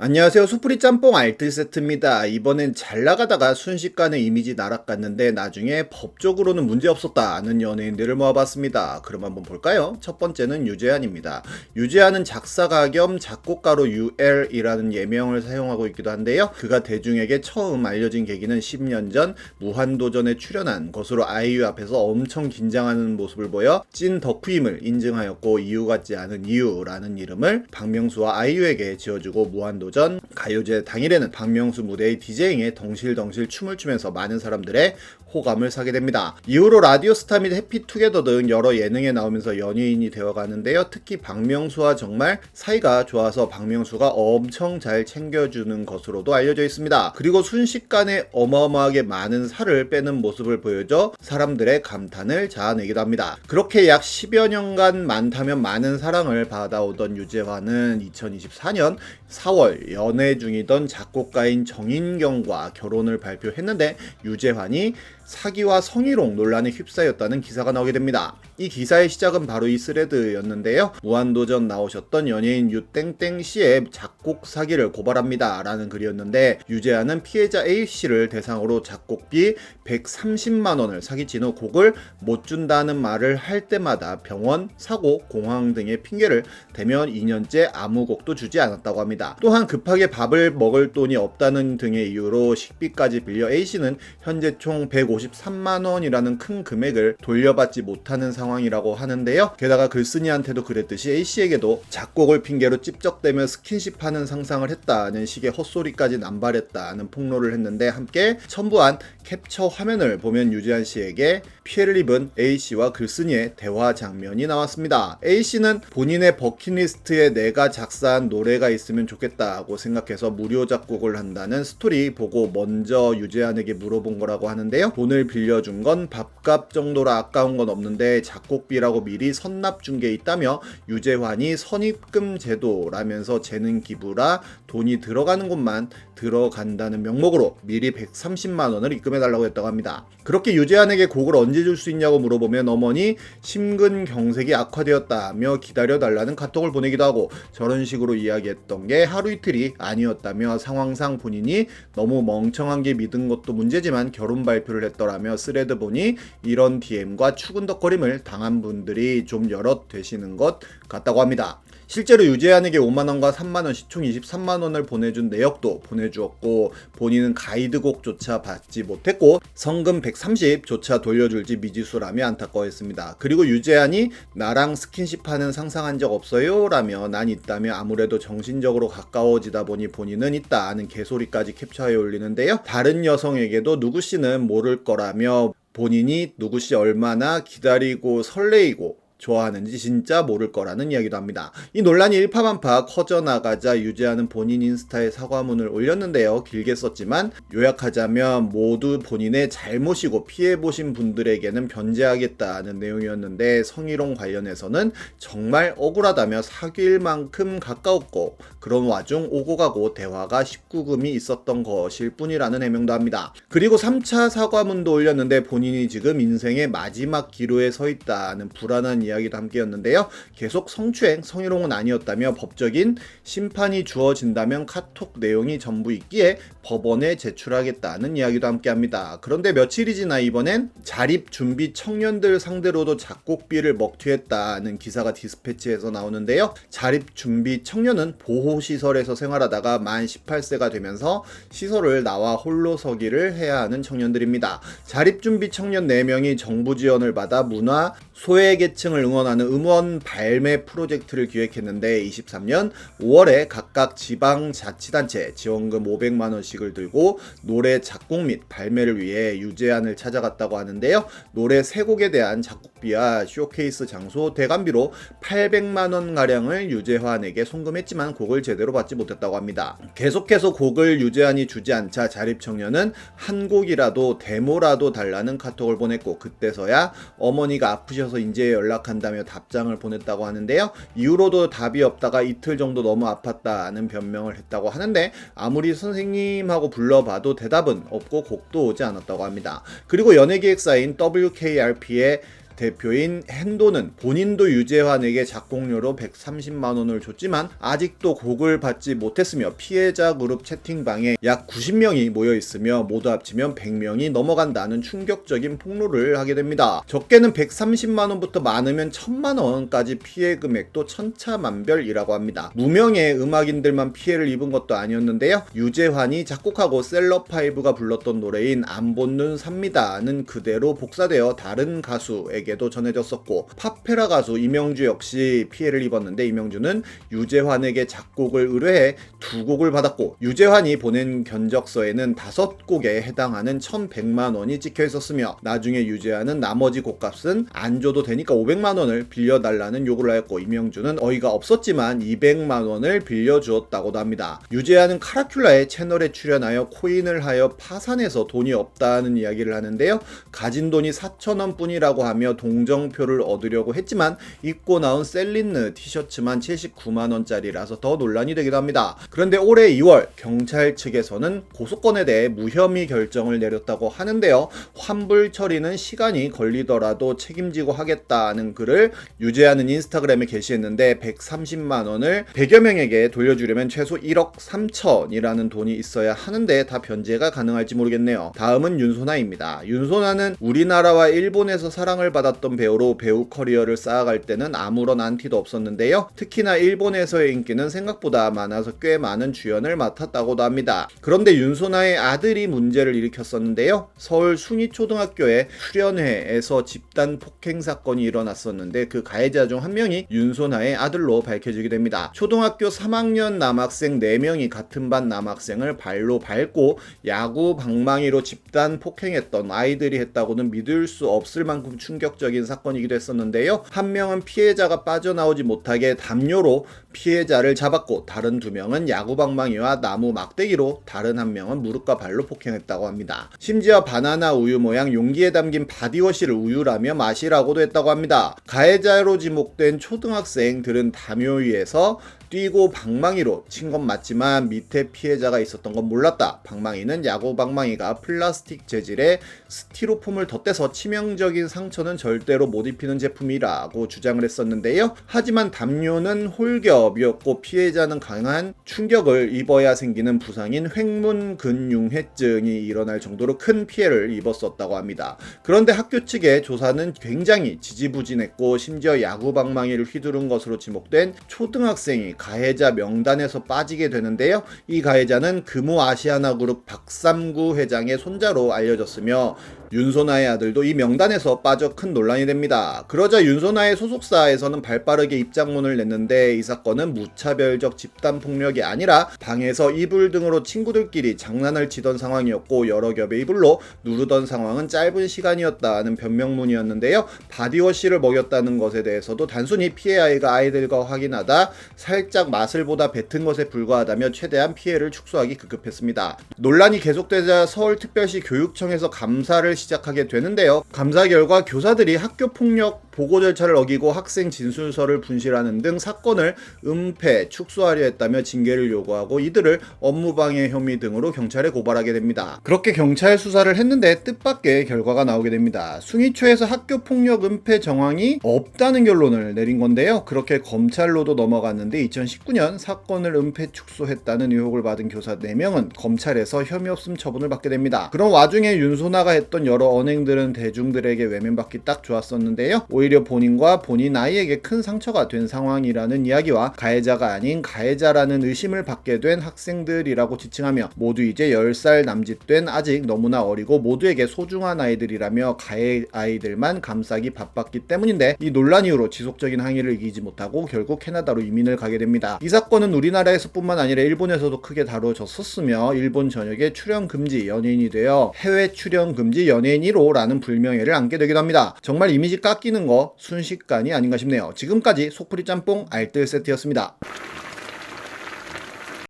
안녕하세요. 수프리 짬뽕 알뜰 세트입니다. 이번엔 잘 나가다가 순식간에 이미지 날아갔는데 나중에 법적으로는 문제없었다는 연예인들을 모아봤습니다. 그럼 한번 볼까요? 첫 번째는 유재한입니다. 유재한은 작사가 겸 작곡가로 UL이라는 예명을 사용하고 있기도 한데요. 그가 대중에게 처음 알려진 계기는 10년 전 무한도전에 출연한 것으로 아이유 앞에서 엄청 긴장하는 모습을 보여 찐 덕후임을 인증하였고 이유 같지 않은 이유라는 이름을 박명수와 아이유에게 지어주고 무한도전 가요제 당일에는 박명수 무대의 디제잉에 덩실덩실 춤을 추면서 많은 사람들의 호감을 사게 됩니다. 이후로 라디오스타 및 해피투게더 등 여러 예능에 나오면서 연예인이 되어가는데요. 특히 박명수와 정말 사이가 좋아서 박명수가 엄청 잘 챙겨주는 것으로도 알려져 있습니다. 그리고 순식간에 어마어마하게 많은 살을 빼는 모습을 보여줘 사람들의 감탄을 자아내기도 합니다. 그렇게 약 10여 년간 많다면 많은 사랑을 받아오던 유재환은 2024년 4월 연애 중이던 작곡가인 정인경과 결혼을 발표했는데 유재환이 사기와 성희롱 논란에 휩싸였다는 기사가 나오게 됩니다. 이 기사의 시작은 바로 이 스레드였는데요. 무한도전 나오셨던 연예인 유땡땡씨의 작곡 사기를 고발합니다 라는 글이었는데 유재한은 피해자 A씨를 대상으로 작곡비 130만원을 사기친 후 곡을 못 준다는 말을 할 때마다 병원, 사고, 공황 등의 핑계를 대며 2년째 아무 곡도 주지 않았다고 합니다. 또한 급하게 밥을 먹을 돈이 없다는 등의 이유로 식비까지 빌려 A씨는 현재 총 153만원이라는 큰 금액을 돌려받지 못하는 상황이라고 하는데요. 게다가 글쓴이한테도 그랬듯이 A씨에게도 작곡을 핑계로 찝적대며 스킨십하는 상상을 했다는 식의 헛소리까지 남발했다는 폭로를 했는데 함께 첨부한 캡처 화면을 보면 유재한 씨에게 피해를 입은 A씨와 글쓴이의 대화 장면이 나왔습니다. A씨는 본인의 버킷리스트에 내가 작사한 노래가 있으면 좋겠다고 생각해서 무료 작곡을 한다는 스토리 보고 먼저 유재한에게 물어본 거라고 하는데요. 돈을 빌려준 건 밥값 정도라 아까운 건 없는데 작곡비라고 미리 선납 준 게 있다며 유재환이 선입금 제도라면서 재능 기부라 돈이 들어가는 곳만 들어간다는 명목으로 미리 130만원을 입금해달라고 했다고 합니다. 그렇게 유재한에게 곡을 언제 줄 수 있냐고 물어보면 어머니 심근경색이 악화되었다며 기다려달라는 카톡을 보내기도 하고 저런 식으로 이야기했던 게 하루 이틀이 아니었다며 상황상 본인이 너무 멍청한 게 믿은 것도 문제지만 결혼 발표를 했더라며 스레드 보니 이런 DM과 추근덕거림을 당한 분들이 좀 여럿 되시는 것 같다고 합니다. 실제로 유재한에게 5만원과 3만원씩 총 23만원을 보내준 내역도 보내주었고 본인은 가이드곡조차 받지 못했고 성금 130조차 돌려줄지 미지수라며 안타까워했습니다. 그리고 유재한이 나랑 스킨십하는 상상한 적 없어요? 라며 난 있다며 아무래도 정신적으로 가까워지다 보니 본인은 있다는 개소리까지 캡처해 올리는데요. 다른 여성에게도 누구씨는 모를 거라며 본인이 누구씨 얼마나 기다리고 설레이고 좋아하는지 진짜 모를 거라는 이야기도 합니다. 이 논란이 일파만파 커져나가자 유재한은 본인 인스타에 사과문을 올렸는데요. 길게 썼지만 요약하자면 모두 본인의 잘못이고 피해보신 분들에게는 변제하겠다는 내용이었는데 성희롱 관련해서는 정말 억울하다며 사귈 만큼 가까웠고 그런 와중 오고 가고 대화가 19금이 있었던 것일 뿐이라는 해명도 합니다. 그리고 3차 사과문도 올렸는데 본인이 지금 인생의 마지막 기로에 서 있다는 불안한 이야기도 함께였는데요. 계속 성추행, 성희롱은 아니었다며 법적인 심판이 주어진다면 카톡 내용이 전부 있기에 법원에 제출하겠다는 이야기도 함께합니다. 그런데 며칠이 지나 이번엔 자립준비 청년들 상대로도 작곡비를 먹튀했다는 기사가 디스패치에서 나오는데요. 자립준비 청년은 보호시설에서 생활하다가 만 18세가 되면서 시설을 나와 홀로 서기를 해야 하는 청년들입니다. 자립준비 청년 4명이 정부 지원을 받아 문화 소외계층을 응원하는 음원 발매 프로젝트를 기획했는데 23년 5월에 각각 지방자치단체 지원금 500만원씩을 들고 노래 작곡 및 발매를 위해 유재한을 찾아갔다고 하는데요. 노래 3곡에 대한 작곡비와 쇼케이스 장소 대관비로 800만원가량을 유재환에게 송금했지만 곡을 제대로 받지 못했다고 합니다. 계속해서 곡을 유재한이 주지 않자 자립청년은 한 곡이라도 데모라도 달라는 카톡을 보냈고 그때서야 어머니가 아프셔서 이제 연락한다며 답장을 보냈다고 하는데요. 이후로도 답이 없다가 이틀 정도 너무 아팠다는 변명을 했다고 하는데 아무리 선생님하고 불러봐도 대답은 없고 곡도 오지 않았다고 합니다. 그리고 연예기획사인 WKRP의 대표인 hen도는 본인도 유재환에게 작곡료로 130만 원을 줬지만 아직도 곡을 받지 못했으며 피해자 그룹 채팅방에 약 90명이 모여 있으며 모두 합치면 100명이 넘어간다는 충격적인 폭로를 하게 됩니다. 적게는 130만 원부터 많으면 1000만 원까지 피해 금액도 천차만별이라고 합니다. 무명의 음악인들만 피해를 입은 것도 아니었는데요. 유재환이 작곡하고 셀럽파이브가 불렀던 노래인 안 본 눈 삽니다는 그대로 복사되어 다른 가수에게도 전해졌었고, 파페라 가수 이명주 역시 피해를 입었는데 이명주는 유재환에게 작곡을 의뢰해 2곡을 받았고, 유재환이 보낸 견적서에는 5곡에 해당하는 1100만 원이 찍혀 있었으며, 나중에 유재환은 나머지 곡값은 안 줘도 되니까 500만 원을 빌려달라는 요구를 하였고, 이명주는 어이가 없었지만 200만 원을 빌려주었다고도 합니다. 유재환은 카라큘라의 채널에 출연하여 코인을 하여 파산해서 돈이 없다는 이야기를 하는데요. 가진 돈이 4,000원 뿐이라고 하며 동정표를 얻으려고 했지만 입고 나온 셀린느 티셔츠만 79만 원짜리라서 더 논란이 되기도 합니다. 그런데 올해 2월 경찰 측에서는 고소건에 대해 무혐의 결정을 내렸다고 하는데요. 환불 처리는 시간이 걸리더라도 책임지고 하겠다는 글을 유재환은 인스타그램에 게시했는데, 130만 원을 100여 명에게 돌려주려면 최소 1억 3천이라는 돈이 있어야 하는데 다 변제가 가능할지 모르겠네요. 다음은 윤소나입니다. 윤소나는 우리나라와 일본에서 사랑을 받았던 배우로 배우 커리어를 쌓아갈 때는 아무런 안티도 없었는데요. 특히나 일본에서의 인기는 생각보다 많아서 꽤 많은 주연을 맡았다고도 합니다. 그런데 윤소나의 아들이 문제를 일으켰었는데요. 서울 숭이초등학교의 수련회에서 집단 폭행 사건이 일어났었는데 그 가해자 중 한 명이 윤소나의 아들로 밝혀지게 됩니다. 초등학교 3학년 남학생 4명이 같은 반 남학생을 발로 밟고 야구 방망이로 집단 폭행했던 아이들이 했다고는 믿을 수 없을 만큼 충격적인 사건이기도 했었는데요. 한 명은 피해자가 빠져나오지 못하게 담요로 피해자를 잡았고, 다른 2명은 야구 방망이와 나무 막대기로, 다른 한 명은 무릎과 발로 폭행했다고 합니다. 심지어 바나나 우유 모양 용기에 담긴 바디워시를 우유라며 마시라고도 했다고 합니다. 가해자로 지목된 초등학생들은 담요 위에서 뛰고 방망이로 친 건 맞지만 밑에 피해자가 있었던 건 몰랐다. 방망이는 야구 방망이가 플라스틱 재질의 스티로폼을 덧대서 치명적인 상처는 절대로 못 입히는 제품이라고 주장을 했었는데요. 하지만 담요는 홀겹이었고 피해자는 강한 충격을 입어야 생기는 부상인 횡문근융해증이 일어날 정도로 큰 피해를 입었었다고 합니다. 그런데 학교 측의 조사는 굉장히 지지부진했고, 심지어 야구 방망이를 휘두른 것으로 지목된 초등학생이 가해자 명단에서 빠지게 되는데요. 이 가해자는 금호 아시아나그룹 박삼구 회장의 손자로 알려졌으며 윤소나의 아들도 이 명단에서 빠져 큰 논란이 됩니다. 그러자 윤소나의 소속사에서는 발빠르게 입장문을 냈는데, 이 사건은 무차별적 집단폭력이 아니라 방에서 이불 등으로 친구들끼리 장난을 치던 상황이었고 여러 겹의 이불로 누르던 상황은 짧은 시간이었다는 변명문이었는데요. 바디워시를 먹였다는 것에 대해서도 단순히 피해 아이가 아이들과 확인하다 살짝 맛을 보다 뱉은 것에 불과하다며 최대한 피해를 축소하기 급급했습니다. 논란이 계속되자 서울특별시 교육청에서 감사를 시작하게 되는데요. 감사 결과 교사들이 학교폭력 보고 절차를 어기고 학생 진술서를 분실하는 등 사건을 은폐, 축소하려 했다며 징계를 요구하고 이들을 업무방해 혐의 등으로 경찰에 고발하게 됩니다. 그렇게 경찰 수사를 했는데 뜻밖의 결과가 나오게 됩니다. 숭이초에서 학교폭력 은폐 정황이 없다는 결론을 내린 건데요. 그렇게 검찰로도 넘어갔는데 2019년 사건을 은폐 축소했다는 의혹을 받은 교사 4명은 검찰에서 혐의 없음 처분을 받게 됩니다. 그런 와중에 윤소나가 했던 여러 언행들은 대중들에게 외면받기 딱 좋았었는데요. 오히려 본인과 본인 아이에게 큰 상처가 된 상황이라는 이야기와 가해자가 아닌 가해자라는 의심을 받게 된 학생들이라고 지칭하며 모두 이제 10살 남짓된 아직 너무나 어리고 모두에게 소중한 아이들이라며 가해 아이들만 감싸기 바빴기 때문인데, 이 논란 이후로 지속적인 항의를 이기지 못하고 결국 캐나다로 이민을 가게 됩니다. 이 사건은 우리나라에서 뿐만 아니라 일본에서도 크게 다뤄졌었으며 일본 전역에 출연 금지 연예인이 되어 해외 출연 금지 연예인 1호라는 불명예를 안게 되기도 합니다. 정말 이미지 깎이는 거 순식간이 아닌가 싶네요. 지금까지 속풀이 짬뽕 알뜰 세트였습니다.